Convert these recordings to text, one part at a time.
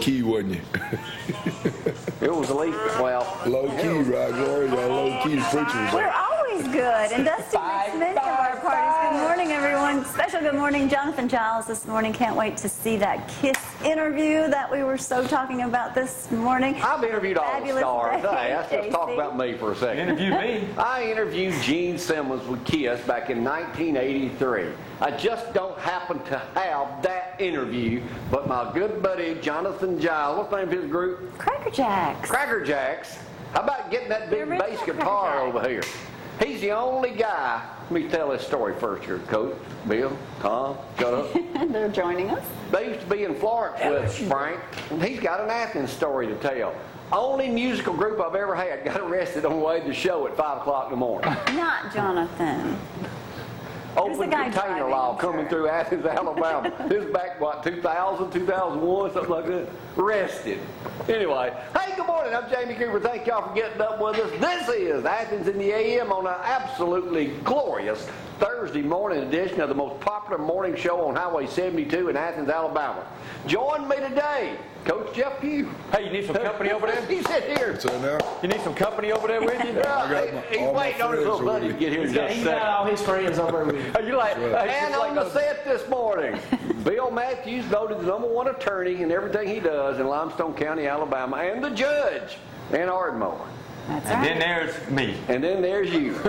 key, wasn't you? It was elite. Well, Low key, right, Gloria? Y'all low key. The preacher was We're always good. And Dusty Smith of our parties. Good morning, everyone. Special good morning, Jonathan Giles this morning. Can't wait to see that KISS interview that we were so talking about this morning. I've interviewed all the stars. Hey, let's just talk about me for a second. Interview me. I interviewed Gene Simmons with KISS back in 1983. I just don't happen to have that interview, but my good buddy Jonathan Giles, what's the name of his group? Cracker Jacks. Cracker Jacks. How about getting that big bass guitar over here? He's the only guy. Let me tell this story first here, Coach, Bill, Tom, shut up. They're joining us. They used to be in Florence with Frank, and he's got an Athens story to tell. Only musical group I've ever had got arrested on the way to the show at 5 o'clock in the morning. Not Jonathan. Open container law coming through Athens, Alabama. This is back, what, 2000, 2001, something like that. Arrested. Anyway, hey, good morning. I'm Jamie Cooper. Thank y'all for getting up with us. This is Athens in the AM on an absolutely glorious Thursday morning edition of the most popular morning show on Highway 72 in Athens, Alabama. Join me today, Coach Jeff Pugh. Hey, you need some company over there? He's in here. So now, You need some company over there with you? He's waiting on his little buddy to get here in just a He's second. got all his friends over with him. Are you like? And on the set this morning, Bill Matthews voted the #1 attorney in everything he does in Limestone County, Alabama, and the judge in Ardmore. That's And then right. there's me. And then there's you, next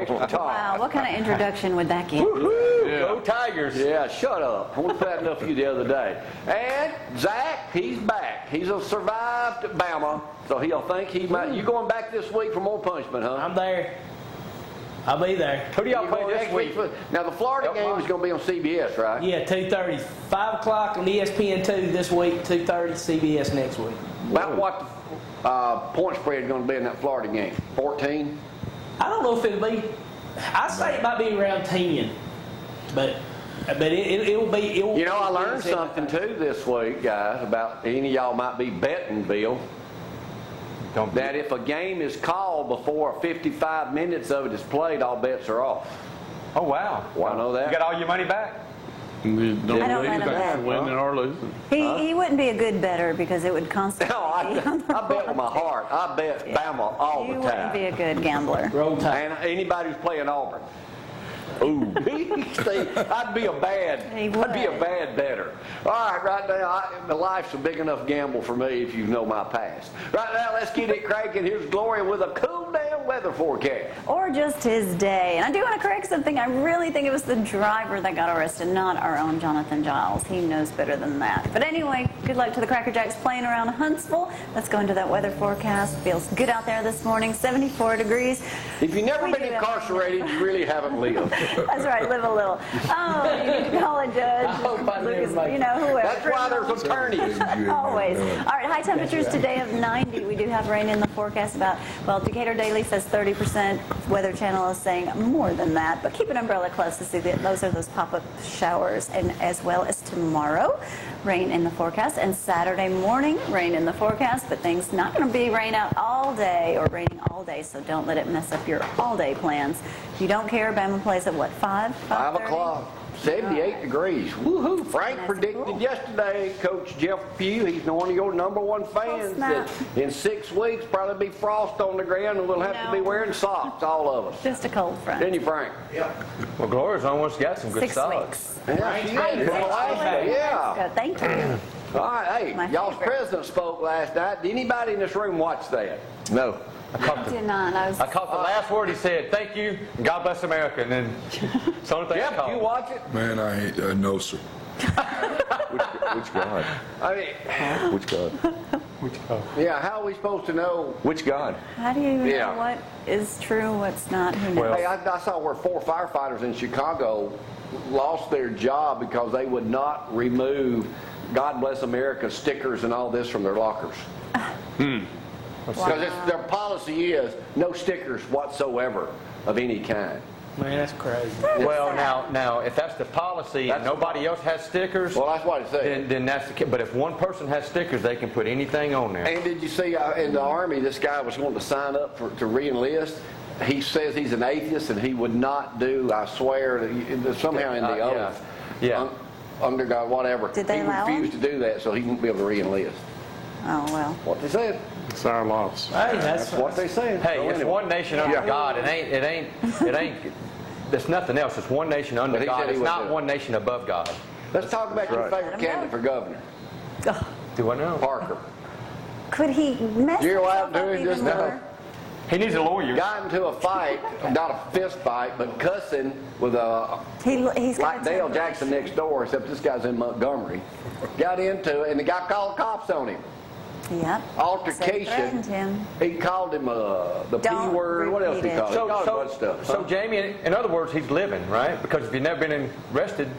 to Tom. Wow, what kind of introduction would that get? Yeah. Go Tigers. Yeah, shut up. I want to put that enough for you the other day. And Zach, he's back. He's survived Bama, so he'll think he might. You going back this week for more punishment, huh? I'm there. I'll be there. Who do y'all You play going this next week? Now, the Florida game is going to be on CBS, right? Yeah, 2:30. 5 o'clock on ESPN2 this week, 2:30 CBS next week. About what the point spread is going to be in that Florida game? 14? I don't know if it'll be, I say it might be around 10. But it'll be. You know, I learned something too this week, guys, about any of y'all might be betting, Bill, that if a game is called before 55 minutes of it is played, all bets are off. Oh, wow. Well, I know that. You got all your money back? I don't let him bet. winning or losing. He wouldn't be a good bettor because it would constantly No, be on the I bet with my heart. I bet Bama all You the wouldn't be time. a good gambler. Roll Tide. And anybody who's playing Auburn. Ooh, see, I'd be a bad bettor. All right now, my life's a big enough gamble for me if you know my past. Right now, let's get it cranking. Here's Gloria with a cool down weather forecast. Or just his day. And I do want to correct something. I really think it was the driver that got arrested, not our own Jonathan Giles. He knows better than that. But anyway, good luck to the Cracker Jacks playing around Huntsville. Let's go into that weather forecast. Feels good out there this morning, 74 degrees. If you've never We been do have- incarcerated, you really haven't lived. That's right, live a little. Oh, you need to call a judge. I hope I Lucas, never make you know, whoever. That's why there's attorneys. Always. All right, high temperatures today of 90. We do have rain in the forecast about, well, Decatur Daily says 30%. Weather Channel is saying more than that, but keep an umbrella close to see that those are those pop-up showers. And as well as tomorrow, rain in the forecast. And Saturday morning, rain in the forecast, but things not going to be rain out all day or raining all day, so don't let it mess up your all-day plans. If you don't care, Bama plays at what, 5? 5 o'clock. 78 degrees. Woohoo! Frank predicted yesterday, Coach Jeff Pugh, he's one of your #1 fans, that in 6 weeks probably be frost on the ground and we'll have to be wearing socks, all of us. Just a cold front. Didn't you, Frank? Well, Gloria's almost got some good 6 socks. weeks. Yeah, she Hi, did. Yeah. Good, thank you. All right, My hey, y'all's favorite. president spoke last night. Did anybody in this room watch that? No. I did not. I caught the last word he said, thank you, and God bless America, and then it's the only thing I Jeff, caught. you watch it? Man, I ain't, no, sir. Which God? I mean, Which God? yeah, how are we supposed to know? Which God? How do you even Yeah. know what is true, what's not? Who knows? Hey, I saw where 4 firefighters in Chicago lost their job because they would not remove God Bless America stickers and all this from their lockers. Because their policy is no stickers whatsoever of any kind. Man, that's crazy. Well, now, if that's the policy and nobody else has stickers, Well, that's what it said. then that's the case. But if one person has stickers, they can put anything on there. And did you see in the Army, this guy was going to sign up to re-enlist? He says he's an atheist and he would not do, I swear, somehow in the oath. Yeah. under God, whatever. Did they allow refused to do that, so he won't be able to re-enlist. Oh, well. What they said. It's our loss. Hey, That's what they said. Hey, So it's anyway. one nation under God. There's nothing else. It's one nation But under he God. said he It's would not do it. one nation above God. Let's talk about your right. favorite Let him candidate go. for governor, Ugh. Do I know? Parker. Could he mess Dear himself wife, up doing even just now. more? He needs a lawyer. Got into a fight, not a fist fight, but cussing with He's got like a Dale temper. Jackson next door, except this guy's in Montgomery. Got into it, and the guy called cops on him. Yep. Altercation. Threatened him. He called him the P Don't word. What else he repeat it. called him? He called him a bunch of stuff. So Jamie, in other words, he's living, right? Because if you've never been arrested,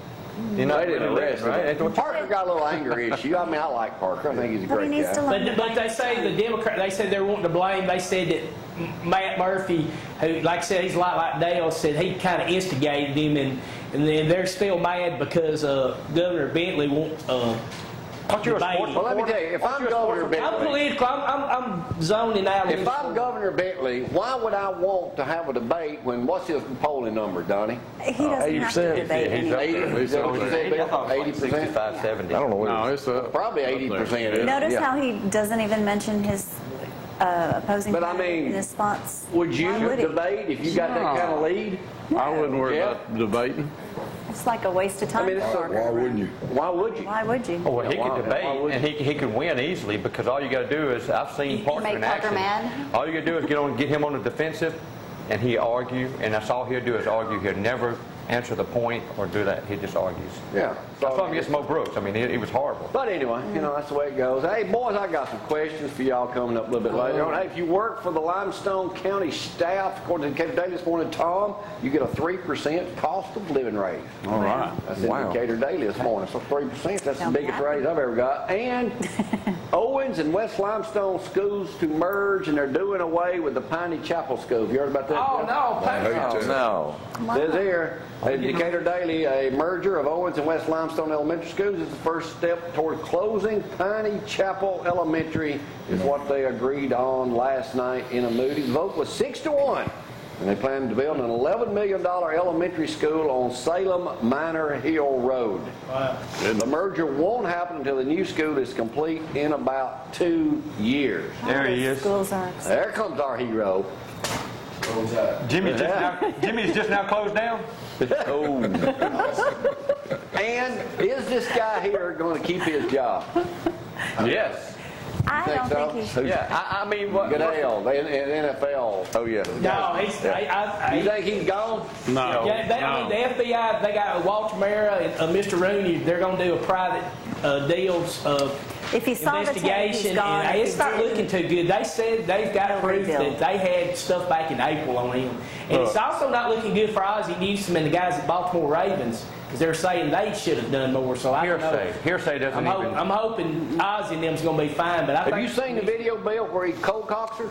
you're not They didn't really arrest living, right? That's him. what you- Parker got a little anger issue. I mean, I like Parker. I think he's a But he great needs to guy. learn. But they say the Democrat, they said they're wanting to blame. They said that Matt Murphy, who, like I said, he's a lot like Dale, said he kind of instigated him, and then they're still mad because Governor Bentley won't. Aren't you a debate. sports Well, let me tell you, if Aren't I'm you a Governor sports I'm Bentley, political. I'm zoning out. if I'm Governor Bentley, why would I want to have a debate when, what's his polling number, Donnie? He doesn't have to 80%. debate He's up anyway. there. Is that what you said, I thought Bill? it was like 80%? 65, 70. I don't know what No, it is. it's up. Probably 80%. Notice Yeah. how he doesn't even mention his opposing But I candidate mean, in his spots. Would you Why would he? debate if you got that kind of lead? I wouldn't worry Yeah. about debating. It's like a waste of time. I mean, it's for so- Why wouldn't you? Why would you? Why would you? Oh, well, he Yeah, could why would debate, and he could win easily because all you got to do is, I've seen Parker make in Parker action. mad? All you got to do is get him on the defensive, and he argue, and that's all he'll do is argue. He'll never answer the point or do that. He just argues. Yeah. That's why I'm against Mo Brooks. I mean, he was horrible. But anyway, you know, that's the way it goes. Hey, boys, I got some questions for y'all coming up a little bit later on. Hey, if you work for the Limestone County staff, according to Decatur Daily this morning, Tom, you get a 3% cost of living raise. All right. That's in Wow. Decatur Daily this morning. So 3%, that's the Don't biggest happen. raise I've ever got. And Owens and West Limestone schools to merge, and they're doing away with the Piney Chapel School. Have you heard about that? Oh Jeff? no, I hate Oh, that. no. Says here, in Decatur Daily, a merger of Owens and West Limestone Elementary Schools is the first step toward closing Piney Chapel Elementary, is what they agreed on last night in a Moody's vote was 6-1. And they plan to build an $11 million elementary school on Salem Minor Hill Road. Wow. The merger won't happen until the new school is complete in about 2 years. There he is. Schools are. There comes our hero. Jimmy's just now closed down. And is this guy here going to keep his job? Yes. I don't think he should. Yeah. I mean, what? Goodell, the NFL. Oh, yeah. No, he's. You think he's gone? No. Yeah, I mean, the FBI, they got Walter Mara and Mr. Rooney. They're going to do a private deals of If he saw the tape, investigation, he's gone. and If it's he not didn't- looking too good. They said they've got They'll proof rebuild. that they had stuff back in April on him, and it's also not looking good for Ozzie Newsome and the guys at Baltimore Ravens because they're saying they should have done more. So I don't know. Hearsay doesn't even. I'm hoping Ozzie and them's going to be fine, but I Have think you seen the video, Bill, where he cold cocks her?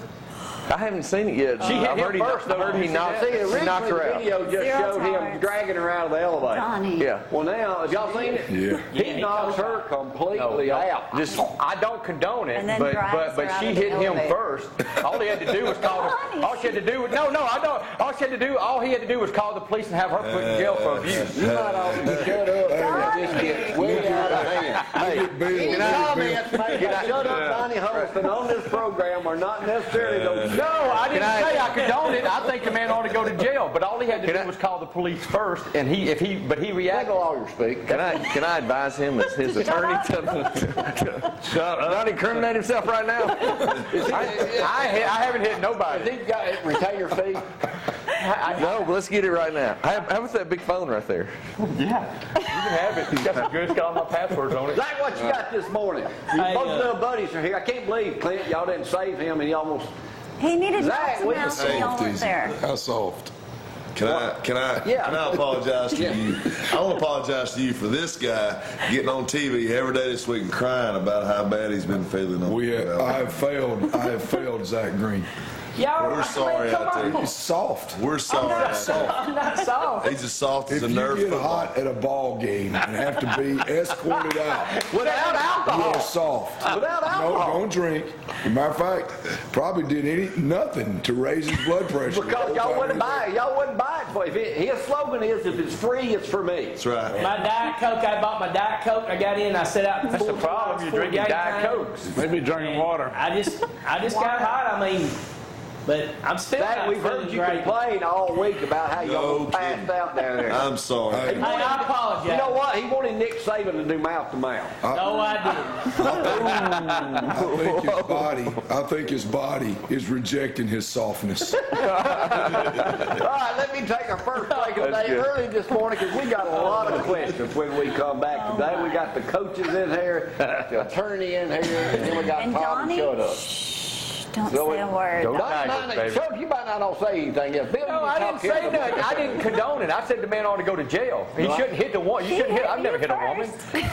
I haven't seen it yet. She hit I've him heard first, though. I heard he knocked, See, he knocked originally her the out. video just Zero showed him tolerance. dragging her out of the elevator. Donnie. Yeah. Well, now, have y'all seen it? Yeah. He knocks her completely No. out. Just, I don't condone it, And then but drives her out she of the hit him elevator. first. All he had to do was call. All she had to do was no. I don't. All he had to do was call the police and have her put in jail for abuse. You might ought to shut up and just get way out of hand. Hey, Bill, any look at comments made by Shut Up Donnie Holston on this program are not necessarily those. No, I didn't say I condoned it. I think the man ought to go to jail. But all he had to do was call the police first, and he Let the reacted. lawyer speak. can I advise him as his attorney to not incriminate himself right now? I haven't hit Has nobody. he got retainer fee? No, but let's get it right now. How about that big phone right there? Yeah, you can have it. It's got some good. It's got all my passwords on it. Like what you got this morning. Hey, Both little buddies are here. I can't believe, Clint, y'all didn't save him and he almost... He needed Zach, to we mouth can and y'all Soft, weren't easy. there. How soft? Can I Yeah. apologize to Yeah. you? I want to apologize to you for this guy getting on TV every day this week and crying about how bad he's been feeling. I have failed Zach Green. y'all. We're sorry come out there. on. He's soft. We're sorry. I'm not soft. He's as soft as If a you Nerf get football. hot at a ball game and have to be escorted out, Without alcohol. you're soft. Without No, alcohol. don't drink. As a matter of fact, probably did nothing to raise his blood pressure. Because y'all wouldn't buy buy it for you. His slogan is, if it's free, it's for me. That's right. My Diet Coke, I bought my Diet Coke. I got in, I set out. That's the problem, you're drinking Diet Cokes. Maybe drinking water. I just got hot. I mean, but I'm still That not we've heard feeling you great. complain all week about how y'all No passed kidding. out down there. I'm sorry. Hey, I apologize. You know what? He wanted Nick Saban to do mouth to mouth. No, I I think his body is rejecting his softness. All right, let me take our first break of the day early this morning because we got a lot of questions when we come back today. We got the coaches in here, the attorney in here, and then we got And Tom and Johnny, Shut Up. shh, don't So say a word. Don't- Donnie, Chuck, you might not say anything else. Bill, No, you I talk didn't say here. nothing. I didn't condone it. I said the man ought to go to jail. He Right. shouldn't hit the woman. You shouldn't hit. I've never hit a woman. First.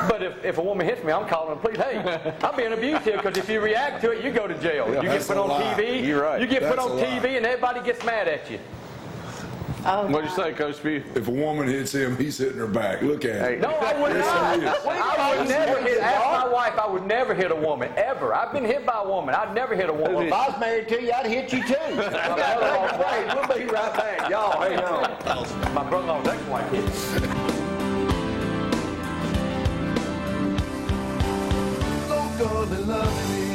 But if a woman hits me, I'm calling the police. Hey, I'm being abused here because if you react to it, you go to jail. You get That's put a on lie. TV. You're right. You get put That's on a lie. TV, and everybody gets mad at you. Oh, What'd you say, Coach P? If a woman hits him, he's hitting her back. Look at Hey. him. No, I would Yes, not. he is. I would never hit. Ask my wife. I would never hit a woman ever. I've been hit by a woman. I'd never hit a Well, woman. if I was married to you, I'd hit you too. We got to take a break. We'll be right back. Y'all hang on. My brother-in-law's ex-wife hit me. Don't go to loving me.